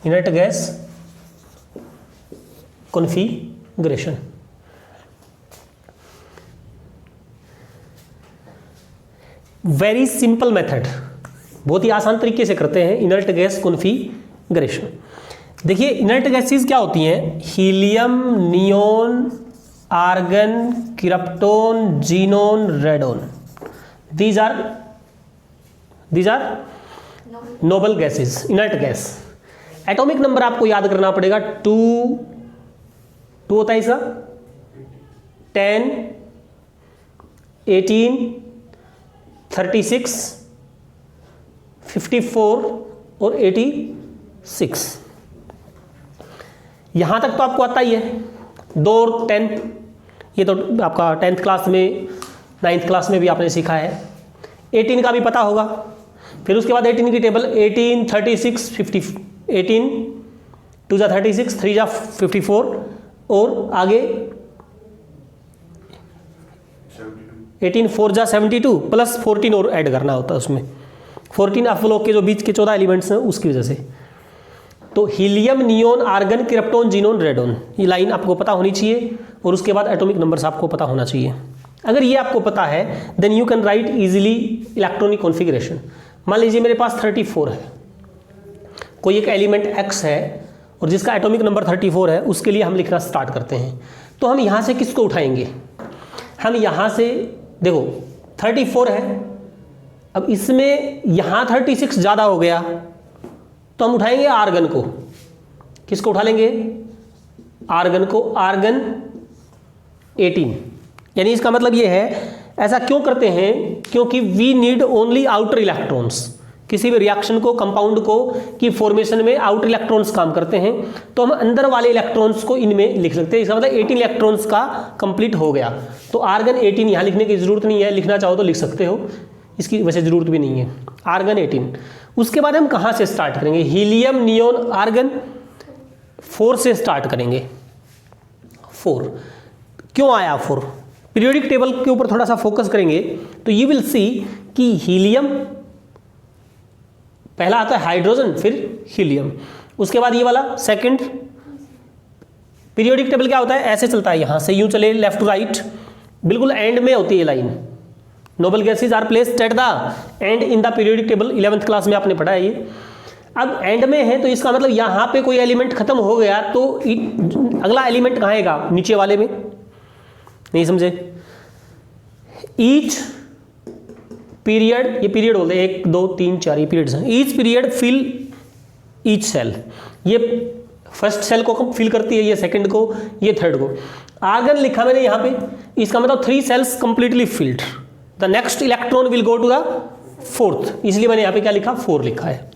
Inert gas configuration. Very simple method, बहुत ही आसान तरीके से करते हैं इनर्ट गैस कॉन्फ़िगरेशन। देखिए इनर्ट गैसेस क्या होती हैं? Helium, neon, argon, krypton, xenon, radon. These are noble gases, inert gas. Atomic number आपको याद करना पड़ेगा, 2 होता है इसका, 10, 18, 36, 54 और 86। यहां तक तो आपको आता ही है, 2 और 10, ये तो आपका 10th क्लास में, 9th क्लास में भी आपने सीखा है। 18 का भी पता होगा। फिर उसके बाद 18 की टेबल, 18, 36, 50, 18 2 जा 36, 3 जा 54 और आगे 18 4 जा 72 प्लस 14 और ऐड करना होता है उसमें। 14 एफ ब्लॉक के जो बीच के 14 एलिमेंट्स हैं उसकी वजह से। तो helium, neon, argon, krypton, xenon, radon, ये लाइन आपको पता होनी चाहिए और उसके बाद एटॉमिक नंबर्स आपको पता होना चाहिए। अगर ये आपको पता है then you can write easily electronic configuration. मान लीजिए मेरे पास 34 है, कोई एक एलिमेंट x है और जिसका एटॉमिक नंबर 34 है, उसके लिए हम लिखना स्टार्ट करते हैं। तो हम यहाँ से किसको उठाएंगे? हम यहाँ से देखो 34 है, अब इसमें यहाँ 36 ज़्यादा हो गया तो हम उठाएंगे आर्गन को। किसको उठा लेंगे? आर्गन को। आर्गन 18, यानी इसका मतलब ये है, ऐसा क्यों करते हैं? क्योंकि we need only outer electrons. किसी भी रिएक्शन को, कंपाउंड को की फॉर्मेशन में आउटर इलेक्ट्रॉन्स काम करते हैं, तो हम अंदर वाले इलेक्ट्रॉन्स को इनमें लिख सकते हैं। इसका मतलब 18 इलेक्ट्रॉन्स का कंप्लीट हो गया। तो आर्गन 18 यहाँ लिखने की जरूरत नहीं है, लिखना चाहो तो लिख सकते हो, इसकी वैसे जरूरत भी नहीं है। आर्गन 18। उसके बाद हम कहाँ से स्टार्ट करेंगे? हीलियम, नियोन, आर्गन 4 से स्टार्ट करेंगे। 4 क्यों आया 4? पीरियोडिक टेबल के ऊपर थोड़ा सा फोकस करेंगे तो यू विल सी कि हीलियम पहला आता है, हाइड्रोजन, फिर हीलियम, उसके बाद ये वाला सेकंड। पीरियोडिक टेबल क्या होता है? ऐसे चलता है, यहां से यूं चले लेफ्ट टू राइट, बिल्कुल एंड में होती है line. Noble gases are placed at the end in the periodic table. 11th class में आपने पढ़ा है ये। अब एंड में है तो इसका मतलब यहां पे कोई एलिमेंट खत्म हो गया तो अगला एलिमेंट कहाँ आएगा? नीचे वाले में। नहीं समझे? ईच पीरियड, ये पीरियड बोलते हैं, 1 2 3 4 ये पीरियड्स हैं। Each period fill each shell, ये फर्स्ट सेल को फिल करती है, ये सेकंड को, ये थर्ड को। आर्गन लिखा मैंने यहाँ पे, इसका मतलब 3 shells completely filled, the next electron will go to the 4th, इसलिए मैंने यहाँ पे क्या लिखा? 4 लिखा है।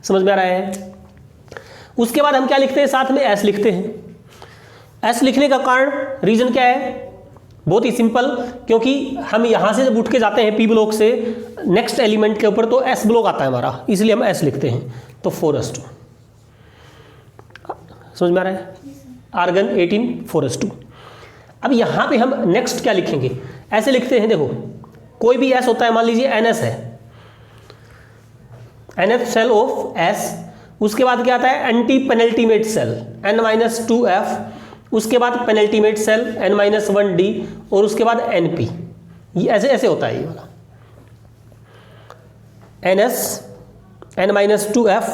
समझ में आ रहा है? उसके बाद हम क्या लिखते हैं? साथ में एस लिखते हैं। एस लिखने का कारण, रीजन क्या है? बहुत ही सिंपल, क्योंकि हम यहां से जब उठ के जाते हैं पी ब्लॉक से नेक्स्ट एलिमेंट के ऊपर तो एस ब्लॉक आता है हमारा, इसलिए हम एस लिखते हैं। तो 4s2। समझ में आ रहा है? Argon 18 4s2। अब यहां पे हम नेक्स्ट क्या लिखेंगे? ऐसे लिखते हैं, देखो कोई भी एस होता है, मान लीजिए NS है, NF सेल ऑफ S, उसके बाद क्या आता है? एंटी पेनल्टीमेट सेल N-2F, उसके बाद पेनल्टीमेट सेल N-1D और उसके बाद NP। ये ऐसे ऐसे होता है ये वाला NS N-2F।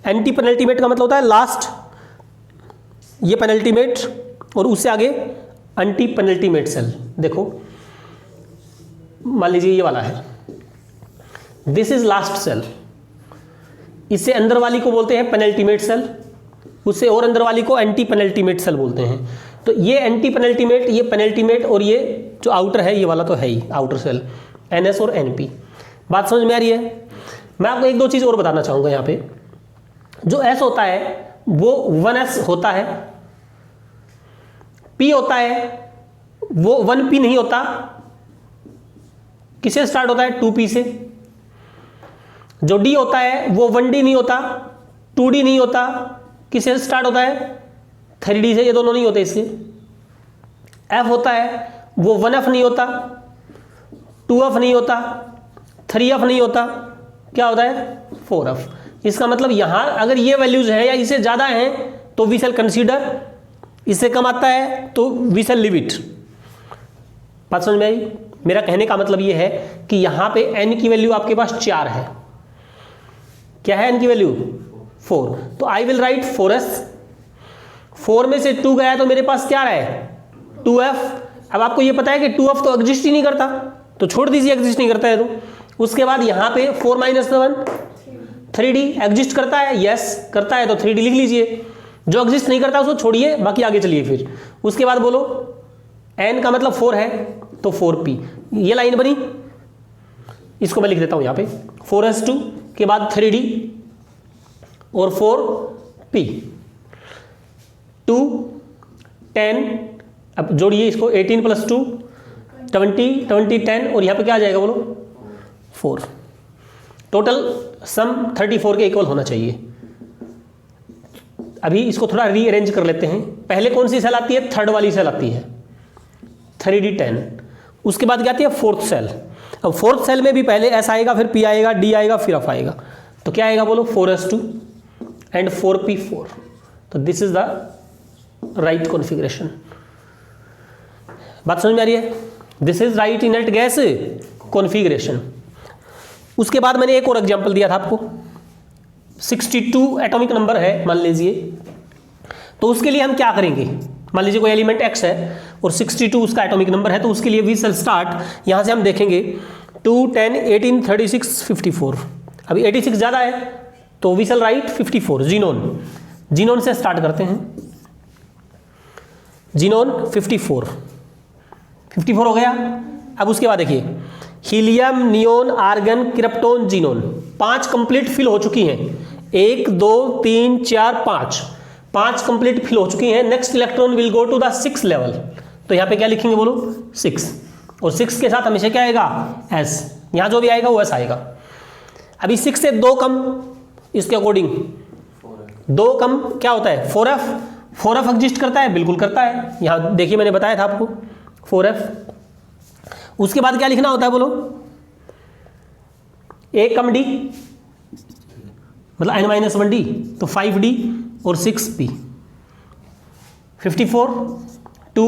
एंटी पेनल्टीमेट का मतलब होता है लास्ट, ये पेनल्टीमेट और उससे आगे एंटी पेनल्टीमेट सेल। देखो मान लीजिए ये वाला है, दिस इज लास्ट सेल, इससे अंदर वाली को बोलते हैं पेनल्टीमेट सेल, उससे और अंदर वाली को एंटी पेनल्टीमेट सेल बोलते हैं। तो ये एंटी पेनल्टीमेट, ये पेनल्टीमेट और ये जो आउटर है ये वाला तो है ही आउटर सेल, NS और NP। बात समझ में आ रही है? मैं आपको 1-2 चीज़ और बताना चाहूँगा यहाँ पे। जो S होता है वो 1s होता है, P होता है वो 1p नहीं होता। किससे स्टार्ट होता है? 2p से। जो D होता है वो 1d नहीं होता, 2d नहीं होता। किससे स्टार्ट होता है? 3d से, ये दोनों नहीं होते इससे। F होता है वो 1f नहीं होता, 2f नहीं होता, 3f नहीं होता, क्या होता है? 4f। इसका मतलब यहाँ अगर ये वैल्यूज है या इससे ज़्यादा है तो वी शैल कंसीडर, इससे कम आता है तो वी शैल लिव इट। बात समझ में आई? मेरा कहने का मतलब ये है कि यहाँ पे n की वैल्यू आपके पास 4 है। क्या है n की वैल्यू? 4। तो आई विल राइट 4s। 4 में से 2 गया तो मेरे पास क्या है? 2f। अब आपको ये पता है कि 2f तो एग्जिस्ट ही नहीं करता, तो छोड़ दीजिए, एग्जिस्ट नहीं करता है तो। उसके बाद यहाँ पे 4 - 7 3d एग्जिस्ट करता है, यस करता है, तो 3d लिख लीजिए। जो एग्जिस्ट नहीं करता उसको छोड़िए, बाकी आगे चलिए फिर। उसके बाद बोलो n का मतलब 4 है तो 4p, ये लाइन बनी। इसको मैं लिख देता हूं यहां पे 4s2 के बाद 3d और 4p 2 10। अब जोड़िए इसको, 18 + 2 20 20 10 और यहां पे क्या आ जाएगा बोलो? 4। टोटल सम 34 के इक्वल होना चाहिए। अभी इसको थोड़ा रीअरेंज कर लेते हैं। पहले कौन सी सेल आती है? थर्ड वाली सेल आती है 3d10। उसके बाद क्या आती है? Fourth shell. अब फोर्थ सेल में भी पहले s आएगा, फिर p आएगा, d आएगा, फिर f आएगा। तो क्या आएगा बोलो? 4s2 and 4p4। तो this is the right configuration. बात समझ में आ रही है? This is right inert gas configuration. उसके बाद मैंने एक और एग्जांपल दिया था आपको, 62 एटॉमिक नंबर है मान लीजिए। तो उसके लिए हम क्या करेंगे? मान लीजिए कोई एलिमेंट x है और 62 उसका एटॉमिक नंबर है, तो उसके लिए वी शैल स्टार्ट, यहाँ से हम देखेंगे 2 10 18 36 54। अभी 86 ज़्यादा है तो we shall write 54 xenon. Xenon से स्टार्ट करते हैं। जीनोन 54 हो गया। अब उसके बाद देखिए helium, neon, argon, krypton, xenon, 5 complete fill हो चुकी हैं। 1 2 3 4 5 कंप्लीट फिल हो चुकी हैं। Next electron will go to the 6th level. तो यहाँ पे क्या लिखेंगे बोलो? 6। और 6 के साथ हमेशा क्या आएगा? s। यहाँ जो भी आएगा वो s आएगा। अभी 6 से 2 कम, इसके अकॉर्डिंग 2 कम क्या होता है? 4f। 4f एग्जिस्ट करता है? बिल्कुल करता है। यहाँ देखिए मैंने बताया था आपको 4f। उसके बाद क्या लिखना होता है बोलो? a कम d मतलब n-1d, तो 5d और 6p। 54 2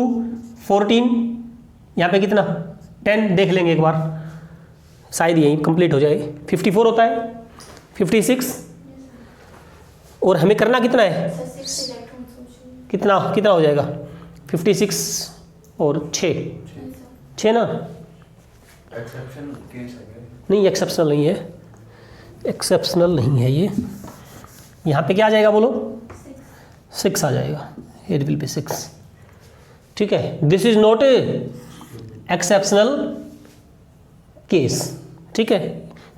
14 यहाँ पे कितना? 10 देख लेंगे एक बार, शायद यही कंप्लीट हो जाए। 54 होता है, 56 और हमें करना कितना है? कितना हो जाएगा? 56 और 6 ना? नहीं, एक्सेप्शनल नहीं है, एक्सेप्शनल नहीं है ये। यहाँ पे क्या आ जाएगा बोलो? 6 आ जाएगा। It will be 6। ठीक है, this is not exceptional case. ठीक है,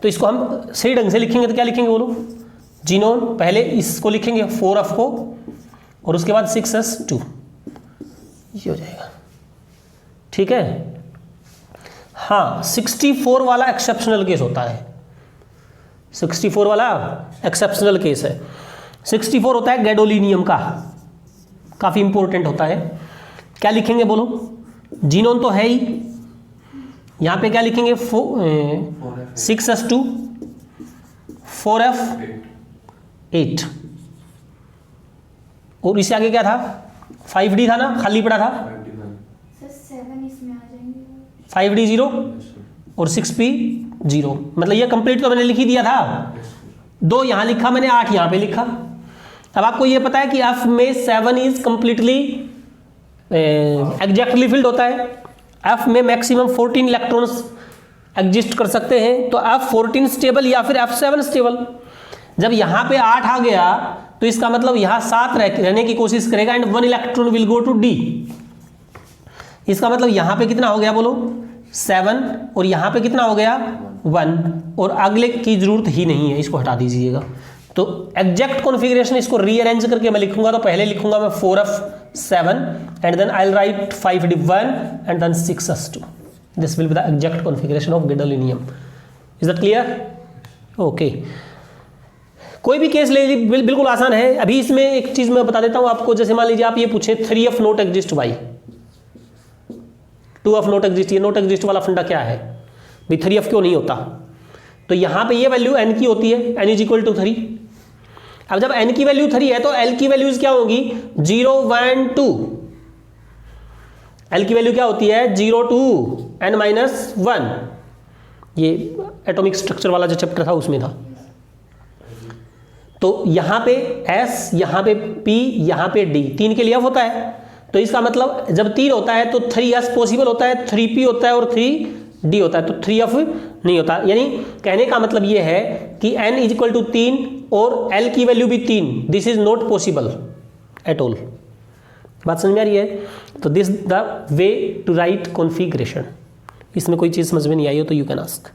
तो इसको हम सही ढंग से लिखेंगे तो क्या लिखेंगे बोलो? जीनोन, पहले इसको लिखेंगे 4f को और उसके बाद 6s2, ये हो जाएगा। ठीक है, हाँ 64 वाला एक्सेप्शनल केस होता है। 64 वाला एक्सेप्शनल केस है। 64 होता है गैडोलिनियम का, काफ़ी इंपॉर्टेंट होता है। क्या लिखेंगे बोलो? जीनोन तो है ही, यहाँ पे क्या लिखेंगे? 6s2 4f 8 और इससे आगे क्या था? 5d था ना, खाली पड़ा था। 5d 0 और 6p 0, मतलब ये कंप्लीट तो मैंने लिख ही दिया था। 2 यहाँ लिखा मैंने, 8 यहाँ पे लिखा। अब आपको ये पता है कि f में 7 इज कंप्लीटली एग्जैक्टली फिल्ड होता है। f में मैक्सिमम 14 इलेक्ट्रॉन्स एग्जिस्ट कर सकते हैं, तो f14 स्टेबल या फिर f7 स्टेबल। जब यहाँ पे 8 आ गया तो इसका मतलब यहाँ 7 रहने की कोशिश करेगा and 1 electron will go to d। इसका मतलब यहाँ पे कितना हो गया बोलो? 7 और यहाँ पे कितना हो गया? 1 और अगले की जरूरत ही नहीं है, इसको हटा दीजिएगा। तो एग्जैक्ट कॉन्फ़िगरेशन इसको रीअरेंज करके मैं लिखूंगा, तो पहले लिखूंगा मैं 4f7 and then I will write 5d1 and then 6s2। This will be the exact configuration of gadolinium. Is that clear? Okay, कोई भी केस ले लीजिए, बिल्कुल आसान है। अभी इसमें एक चीज मैं बता देता हूं आपको। जैसे मान लीजिए आप ये पूछे 3f not exist why, 2f not exist. ये नॉट एग्जिस्ट वाला फंडा क्या है भाई? 3f क्यों नहीं होता? तो यहाँ पे ये वैल्यू n की होती है, n = 3। अब जब n की वैल्यू 3 है तो l की वैल्यूज क्या होंगी 0 1 2, l की वैल्यू क्या होती है 0 2 n माइनस 1, ये एटॉमिक स्ट्रक्चर वाला जो चैप्टर था उसमें था। तो यहां पे s, यहां पे p, यहां पे d, 3 के लिए f होता है, तो इसका मतलब जब 3 होता है तो 3s पॉसिबल होता है, 3p होता है और 3d होता है, तो 3f नहीं होता। यानी कहने का मतलब ये है कि n इज इक्वल टू 3 और l की वैल्यू भी 3, this is not possible at all. बात समझ में आ रही है? तो this the way to write configuration. इसमें कोई चीज़ समझ में नहीं आई हो तो यू कैन आस्क।